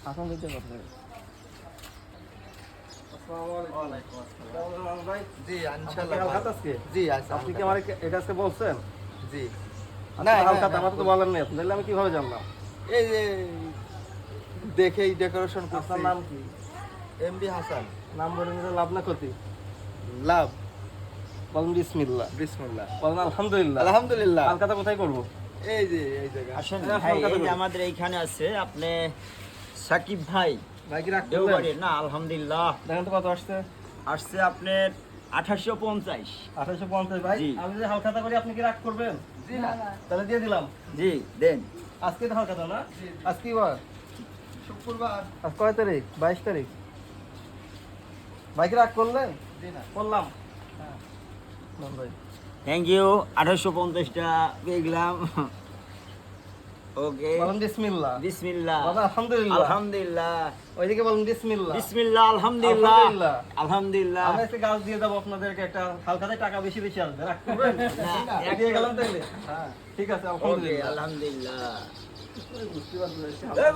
হাসান ভাইকে কথা বলি। আসসালামু আলাইকুম। কেমন আছেন ভাই? জি আপনি ইনশাআল্লাহ হালখাত ভালো। আজকে? জি আচ্ছা আপনি কি আমার এটা আজকে বলছেন? জি না না, হালখাত না, আমার তো বলার নেই, তাহলে আমি কিভাবে জানলাম? এই যে দেখেই ডেকোরেশন করছি। আপনার নাম কি? এমডি হাসান। নাম বলে নিলে লাভ না ক্ষতি। লাভ। বলেন বিসমিল্লাহ, বিসমিল্লাহ। বলেন আলহামদুলিল্লাহ। আলহামদুলিল্লাহ। হালখাতা কোথায় করবো? এই যে এই জায়গা। আসেন হ্যাঁ, ভাই, হালকা এই যে করে। আমাদের এইখানে আছে আপনি সাকিব ভাই ভাই কি রাগ করলেন? দেওবাড়ির না, আলহামদুলিল্লাহ দেখেন তো কত আসছে? আসছে আপনার 2850। 2850 ভাই। জি। আমি যে হালখাতা করি আপনি কি রাগ করবেন? জি না। তাহলে দিয়ে দিলাম। জি দেন। আজকে তো হালখাতা না? আজ কি বার? শুক্রবার। আজ কয় তারিখ? 22 তারিখ। ভাই কি রাগ করলেন? জি না। করলাম। না ভাই। Thank you. 2850টা পেয়ে গেলাম। ওকে, বলেন বিসমিল্লাহ। বিসমিল্লাহ। বলেন আলহামদুলিল্লাহ। আলহামদুলিল্লাহ। ওইদিকে বলেন বিসমিল্লাহ। বিসমিল্লাহ, আলহামদুলিল্লাহ, আলহামদুলিল্লাহ। আলহামদুলিল্লাহ। আমি একটা গাছ দিয়ে দেবো আপনাদেরকে, একটা হালখাতায় টাকা বেশি বেশি আসবে, রাগ করবেন? না, দিয়ে গেলাম তাইলে। হ্যাঁ। ঠিক আছে ওকে, আলহামদুলিল্লাহ। আলহামদুলিল্লাহ। বুঝতে পারছি। এ,